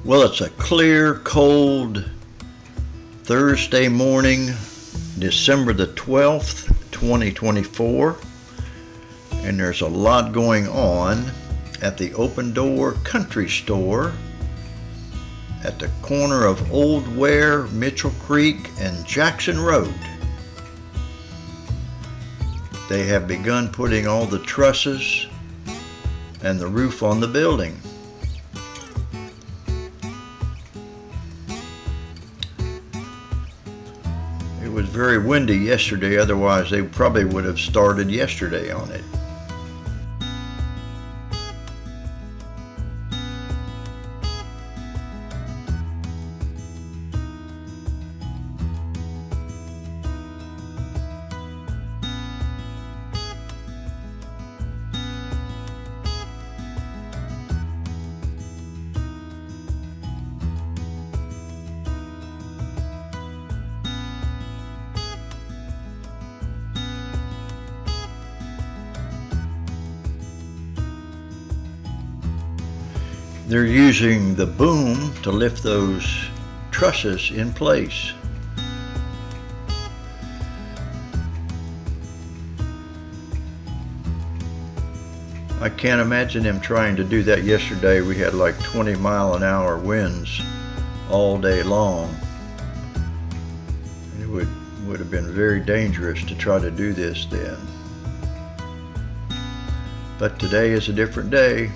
Well, it's a clear, cold Thursday morning, December the 12th, 2024, and there's a lot going on at the Open Door Country Store at the corner of Old Ware, Mitchell Creek, and Jackson Road. They have begun putting all the trusses and the roof on the building. It was very windy yesterday, otherwise they probably would have started yesterday on it. They're using the boom to lift those trusses in place. I can't imagine them trying to do that yesterday. We had like 20-mile-an-hour winds all day long. It would have been very dangerous to try to do this then. But today is a different day.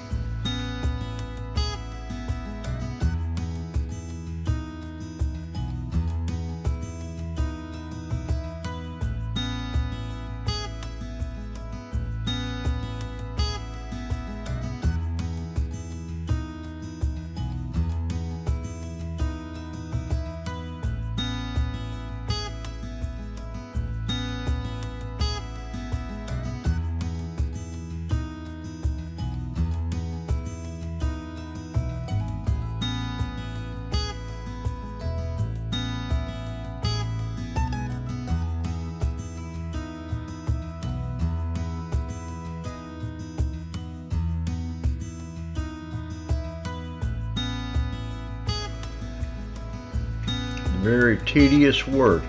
Very tedious work,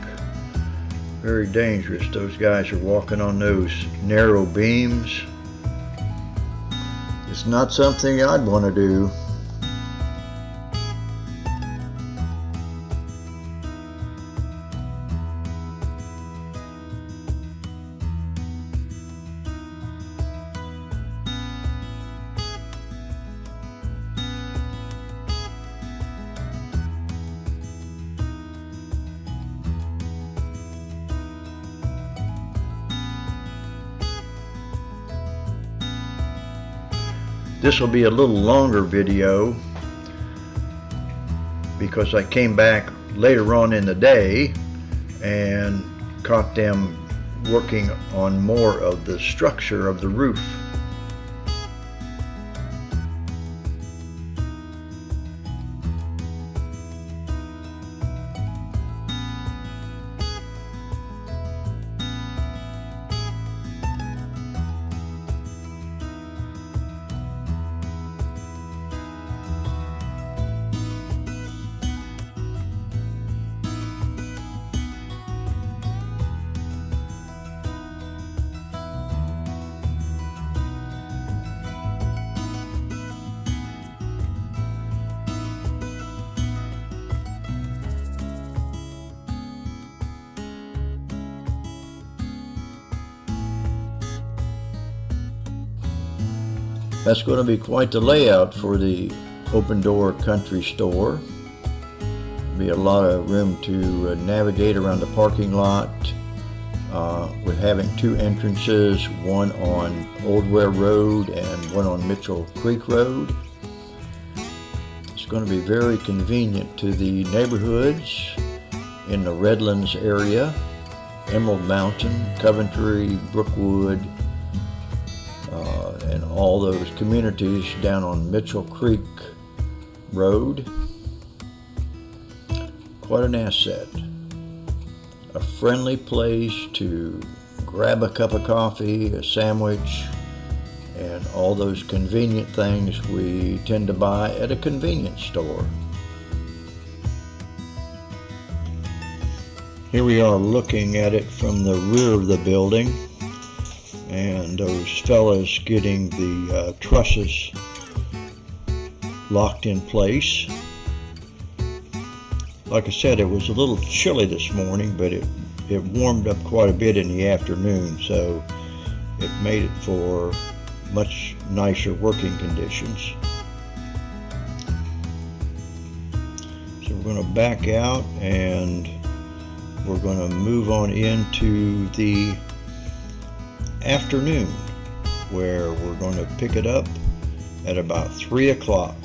very dangerous. Those guys are walking on those narrow beams. It's not something I'd want to do. This will be a little longer video because I came back later on in the day and caught them working on more of the structure of the roof. That's going to be quite the layout for the Open Door Country Store. Be a lot of room to navigate around the parking lot with having two entrances, one on Old Ware Road and one on Mitchell Creek Road. It's going to be very convenient to the neighborhoods in the Redlands area, Emerald Mountain, Coventry, Brookwood, and all those communities down on Mitchell Creek Road. Quite an asset. A friendly place to grab a cup of coffee, a sandwich, and all those convenient things we tend to buy at a convenience store. Here we are looking at it from the rear of the building, and those fellas getting the trusses locked in place. Like I said, it was a little chilly this morning, but it warmed up quite a bit in the afternoon, so it made it for much nicer working conditions. So we're going to back out and we're going to move on into the afternoon, where we're going to pick it up at about 3 o'clock,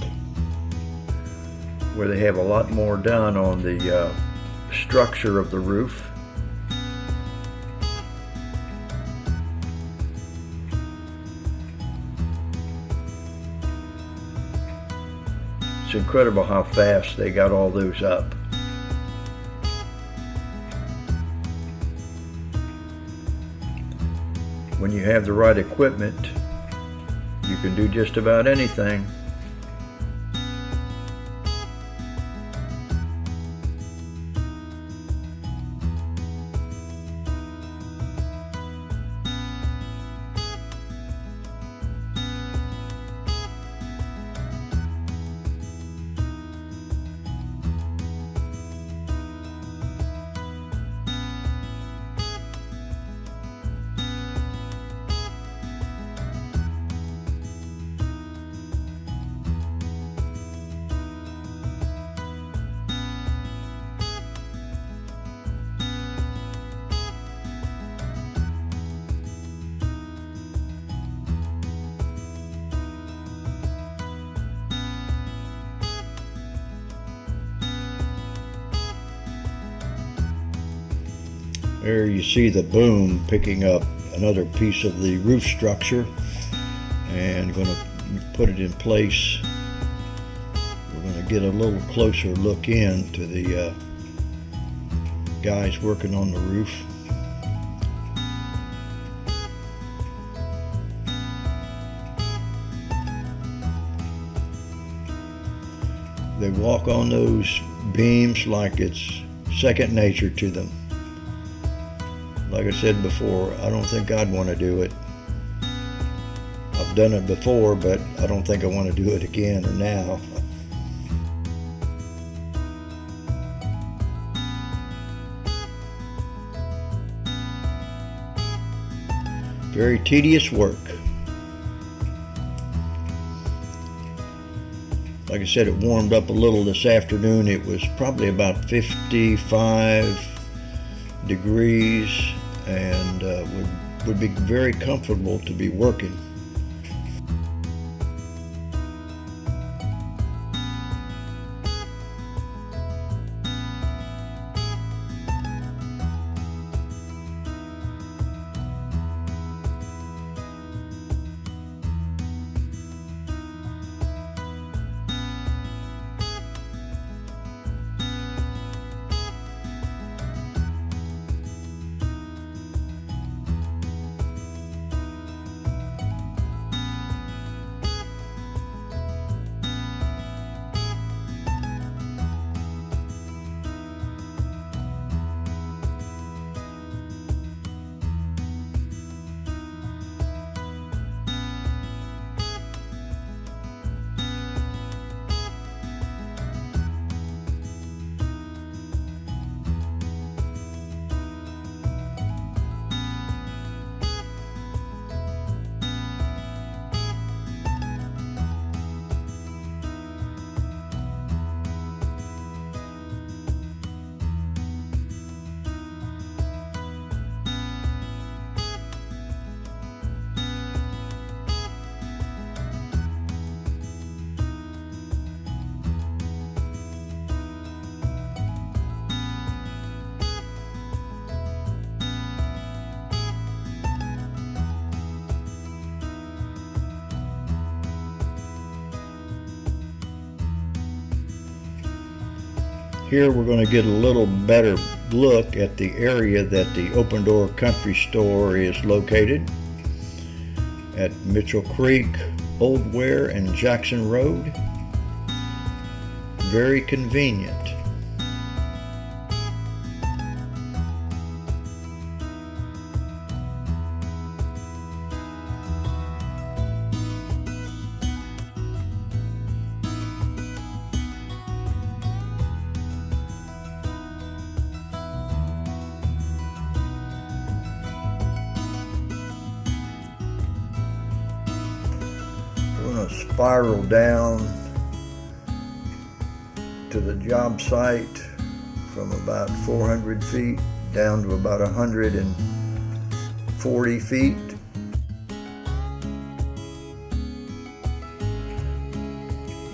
where they have a lot more done on the structure of the roof. It's incredible how fast they got all those up. When you have the right equipment, you can do just about anything. There you see the boom picking up another piece of the roof structure, and going to put it in place. We're going to get a little closer look in to the guys working on the roof. They walk on those beams like it's second nature to them. Like I said before, I don't think I'd want to do it. I've done it before, but I don't think I want to do it again or now. Very tedious work. Like I said, it warmed up a little this afternoon. It was probably about 55 degrees, and would be very comfortable to be working. Here we're going to get a little better look at the area that the Open Door Country Store is located. at Mitchell Creek, Old Ware, and Jackson Road. Very convenient. We're going to spiral down to the job site from about 400 feet down to about 140 feet.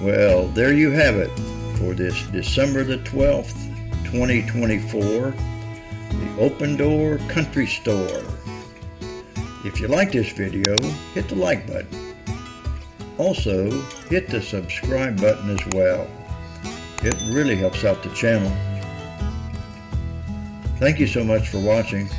Well, there you have it for this December the 12th, 2024, the Open Door Country Store. If you like this video, hit the like button. Also, hit the subscribe button as well. It really helps out the channel. Thank you so much for watching.